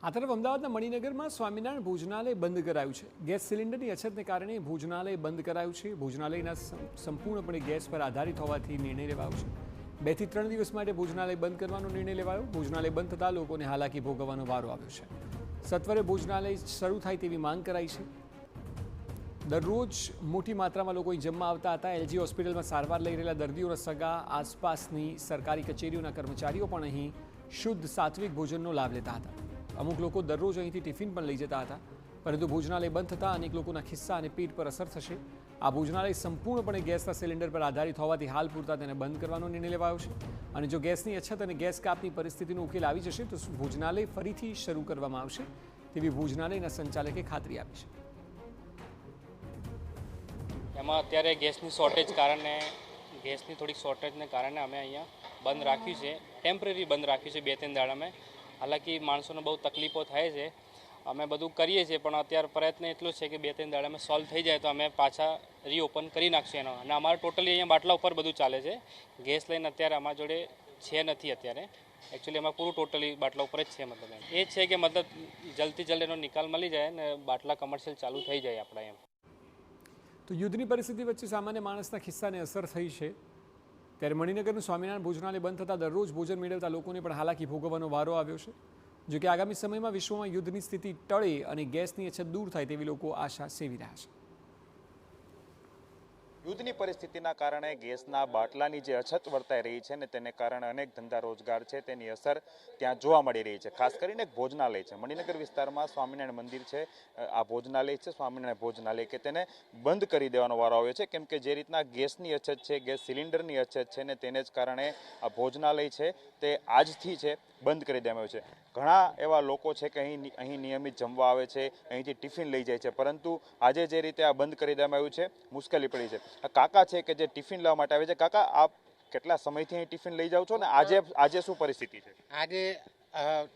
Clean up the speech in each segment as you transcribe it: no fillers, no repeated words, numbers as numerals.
આ તરફ અમદાવાદના મણિનગરમાં સ્વામિનારાયણ ભોજનાલય બંધ કરાયું છે। ગેસ સિલિન્ડરની અછતને કારણે ભોજનાલય બંધ કરાયું છે। ભોજનાલયના સંપૂર્ણપણે ગેસ પર આધારિત હોવાથી નિર્ણય લેવાયો છે। 2 થી 3 દિવસ માટે ભોજનાલય બંધ કરવાનો નિર્ણય લેવાયો। ભોજનાલય બંધ થતાં લોકોને હાલાકી ભોગવવાનો વારો આવ્યો છે। સત્વરે ભોજનાલય શરૂ થાય તેવી માંગ કરાઈ છે। દરરોજ મોટી માત્રામાં લોકો અહીં જમવા આવતા હતા। એલજી હોસ્પિટલમાં સારવાર લઈ રહેલા દર્દીઓના સગા, આસપાસની સરકારી કચેરીઓના કર્મચારીઓ પણ અહીં શુદ્ધ સાત્વિક ભોજનનો લાભ લેતા હતા। અમુક લોકો દરરોજ અહીંથી ટિફિન પણ લઈ જતા હતા, પરંતુ ભોજનાલય બંધ થતાં અનેક લોકોના ખિસ્સા અને પેટ પર અસર થશે। આ ભોજનાલય સંપૂર્ણપણે ગેસના સિલિન્ડર પર આધારિત હોવાથી હાલ પૂરતા તેને બંધ કરવાનો નિર્ણય લેવાયો છે। અને જો ગેસની અછત અને ગેસ કાપની પરિસ્થિતિનો ઉકેલ આવી જશે તો ભોજનાલય ફરીથી શરૂ કરવામાં આવશે તેવી ભોજનાલયના સંચાલકે ખાતરી આપી છે। એમાં અત્યારે ગેસની થોડીક શોર્ટેજને કારણે અમે અહીંયા બંધ રાખ્યું છે, ટેમ્પરરી બંધ રાખ્યું છે 2-3 દાડામાં। હાલાકી માણસોને બહુ તકલીફો થાય છે, અમે બધું કરીએ છીએ, પણ અત્યારે પ્રયત્ન એટલો છે કે 2-3 દાડામાં સોલ્વ થઈ જાય તો અમે પાછા રીઓપન કરી નાખશું એનો। અને અમારે ટોટલી અહીંયા બાટલા ઉપર બધું ચાલે છે। ગેસ લઈને અત્યારે અમારા જોડે છે નથી અત્યારે, એકચ્યુઅલી એમાં પૂરું ટોટલી બાટલા ઉપર જ છે। મતલબ એ છે કે મતલબ જલ્દથી જલ્દ એનો નિકાલ મળી જાય ને બાટલા કમર્શિયલ ચાલુ થઈ જાય આપણા એમ। તો યુદ્ધની પરિસ્થિતિ વચ્ચે સામાન્ય માણસના ખિસ્સાને અસર થઈ છે, ત્યારે મણિનગરનું સ્વામિનારાયણ ભોજનાલય બંધ થતાં દરરોજ ભોજન મેળવતા લોકોને પણ હાલાકી ભોગવવાનો વારો આવ્યો છે। જો કે આગામી સમયમાં વિશ્વમાં યુદ્ધની સ્થિતિ ટળે અને ગેસની અછત દૂર થાય તેવી લોકો આશા સેવી રહ્યા છે। યુદ્ધની પરિસ્થિતિના કારણે ગેસના બાટલાની જે અછત વર્તાઈ રહી છે ને તેને કારણે અનેક ધંધા રોજગાર છે તેની અસર ત્યાં જોવા મળી રહી છે। ખાસ કરીને એક ભોજનાલય છે મણિનગર વિસ્તારમાં, સ્વામિનારાયણ મંદિર છે, આ ભોજનાલય છે સ્વામિનારાયણ ભોજનાલય કે તેને બંધ કરી દેવાનો વારો આવ્યો છે, કેમ કે જે રીતના ગેસની અછત છે, ગેસ સિલિન્ડરની અછત છે ને તેને જ કારણે આ ભોજનાલય છે તે આજથી છે બંધ કરી દેવામાં આવ્યું છે। ઘણા એવા લોકો છે કે અહીં નિયમિત જમવા આવે છે, અહીંથી ટિફિન લઈ જાય છે, પરંતુ આજે જે રીતે આ બંધ કરી દેવામાં આવ્યું છે મુશ્કેલી પડી છે। આ કાકા છે કે જે ટિફિન લેવા માટે આવે છે। કાકા, આપ કેટલા સમયથી અહીં ટિફિન લઈ જાઓ છો ને આજે શું પરિસ્થિતિ છે? આજે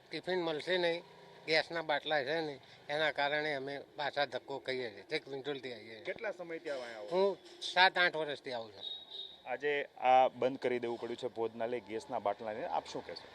ટિફિન મળશે નહીં, ગેસના બાટલા છે ને એના કારણે અમે પાછા ધક્કો કહીએ છીએ। તે ક્વિન્ટલથી આવીએ। કેટલા સમયથી આવો? હું 7-8 વર્ષથી આવું છું। આજે આ બંધ કરી દેવું પડ્યું છે ભોજનાલય ગેસના બાટલાને, આપ શું કહેશો?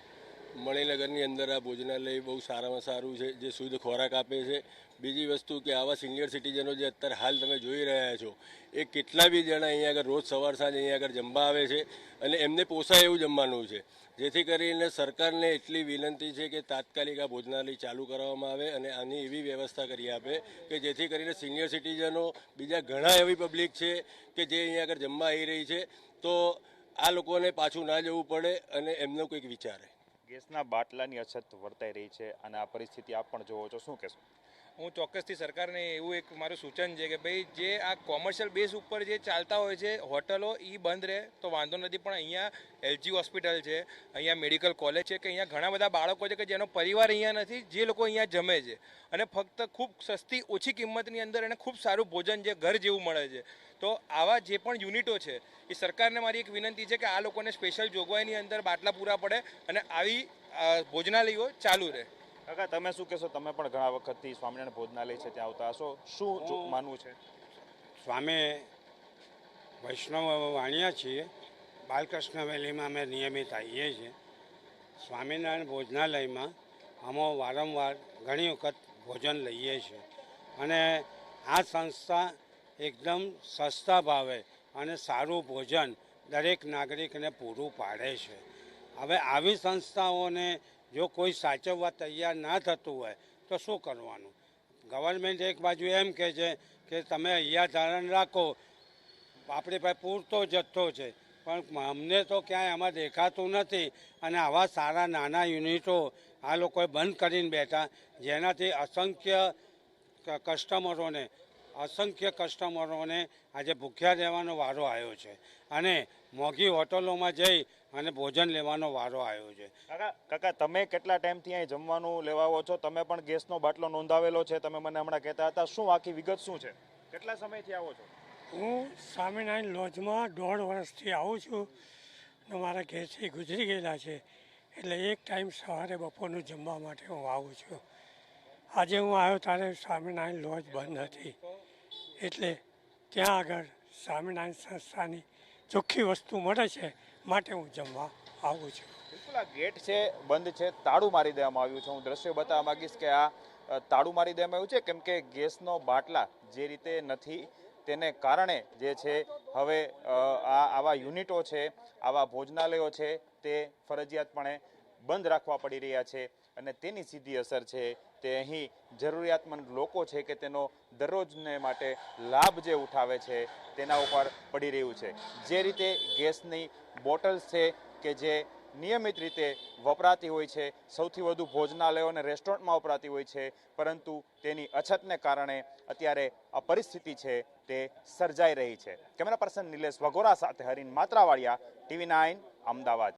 મણિનગરની અંદર આ ભોજનાલય બહુ સારામાં સારું છે, જે શુદ્ધ ખોરાક આપે છે। બીજી વસ્તુ કે આવા સિનિયર સિટીઝનો જે અત્યારે હાલ તમે જોઈ રહ્યા છો એ કેટલા બી જણા અહીંયા આગળ રોજ સવાર સાંજ અહીંયા આગળ જમવા આવે છે અને એમને પોસાય એવું જમવાનું છે, જેથી કરીને સરકારને એટલી વિનંતી છે કે તાત્કાલિક આ ભોજનાલય ચાલુ કરવામાં આવે અને આની એવી વ્યવસ્થા કરી આપે કે જેથી કરીને સિનિયર સિટીઝનો, બીજા ઘણા એવી પબ્લિક છે કે જે અહીંયા આગળ જમવા આવી રહી છે, તો આ લોકોને પાછું ના જવું પડે અને એમનો કંઈક વિચારે। ગેસના બાટલાની અછત વર્તાઈ રહી છે અને આ પરિસ્થિતિ આપ પણ જોવો છો, શું કહેશો? હું ચોક્કસથી સરકારને એવું એક મારું સૂચન છે કે ભાઈ જે આ કોમર્શિયલ બેઝ ઉપર જે ચાલતા હોય છે હોટલો એ બંધ રહે તો વાંધો નથી, પણ અહીંયા એલજી હોસ્પિટલ છે, અહીંયા મેડિકલ કોલેજ છે કે અહીંયા ઘણા બધા બાળકો છે કે જેનો પરિવાર અહીંયા નથી, જે લોકો અહીંયા જમે છે અને ફક્ત ખૂબ સસ્તી ઓછી કિંમતની અંદર અને ખૂબ સારું ભોજન જે ઘર જેવું મળે છે। તો આવા જે પણ યુનિટો છે એ સરકારને મારી એક વિનંતી છે કે આ લોકોને સ્પેશિયલ જોગવાઈની અંદર બાટલા પૂરા પડે અને આવી ભોજનાલયો ચાલુ રહે। કાકા, તમે શું કહેશો? તમે પણ ઘણા વખતથી સ્વામિનારાયણ ભોજનાલય છે ત્યાં આવતા હશો, શું માનવું છે? સ્વામી વૈષ્ણવ વાણિયા છીએ, બાલકૃષ્ણ વેલીમાં અમે નિયમિત આવીએ છીએ। સ્વામિનારાયણ ભોજનાલયમાં અમે વારંવાર ઘણી વખત ભોજન લઈએ છીએ અને આ સંસ્થા એકદમ સસ્તા ભાવે અને સારું ભોજન દરેક નાગરિકને પૂરું પાડે છે। હવે આવી સંસ્થાઓને જો કોઈ સાચવવા તૈયાર ના થતું હોય તો શું કરવાનું? ગવર્મેન્ટ એક બાજુ એમ કહે છે કે તમે અહીંયા ધારણ રાખો, આપણી પાસે પૂરતો જથ્થો છે, પણ અમને તો ક્યાંય આમાં દેખાતું નથી અને આવા સારા નાના યુનિટો આ લોકોએ બંધ કરીને બેઠા, જેનાથી અસંખ્ય કસ્ટમરોને આજે ભૂખ્યા રહેવાનો વારો આવ્યો છે અને મોંઘી હોટલોમાં જઈ અને ભોજન લેવાનો વારો આવ્યો છે। કાકા, તમે કેટલા ટાઈમથી અહીં જમવાનું લેવા આવો છો? તમે પણ ગેસનો બાટલો નોંધાવેલો છે, તમે મને હમણાં કહેતા હતા, શું આખી વિગત શું છે? કેટલા સમયથી આવો છો? હું સ્વામિનારાયણ લોજમાં 1.5 વર્ષથી આવું છું અને મારા ઘેરથી ગુજરી ગયેલા છે, એટલે એક ટાઈમ સવારે બપોરનું જમવા માટે હું આવું છું। આજે હું આવ્યો ત્યારે સ્વામિનારાયણ લોજ બંધ હતી, એટલે ત્યાં આગળ સ્વામિનારાયણ સંસ્થાની ચોખ્ખી વસ્તુ મળે છે માટે હું જમવા આવું છું। બિલકુલ આ ગેટ છે બંધ છે, તાળું મારી દેવામાં આવ્યું છે. હું દ્રશ્ય બતાવવા માંગીશ કે આ તાળું મારી દેવામાં આવ્યું છે કેમ કે ગેસનો બાટલા જે રીતે નથી તેને કારણે જે છે હવે આવા યુનિટો છે, આવા ભોજનાલયો છે તે ફરજિયાતપણે બંધ રાખવા પડી રહ્યા છે અને તેની સીધી અસર છે તે અહીં જરૂરિયાતમંદ લોકો છે કે તેનો દરરોજને માટે લાભ જે ઉઠાવે છે તેના ઉપર પડી રહ્યું છે. જે રીતે ગેસની બોટલ્સ છે કે જે નિયમિત રીતે વપરાતી હોય છે, સૌથી વધુ ભોજનાલયો અને રેસ્ટોરન્ટમાં વપરાતી હોય છે, પરંતુ તેની અછતને કારણે અત્યારે આ પરિસ્થિતિ છે તે સર્જાઈ રહી છે. કેમેરા પર્સન નિલેશ વઘોરા સાથે હરીન માત્રાવાળિયા, TV9 અમદાવાદ.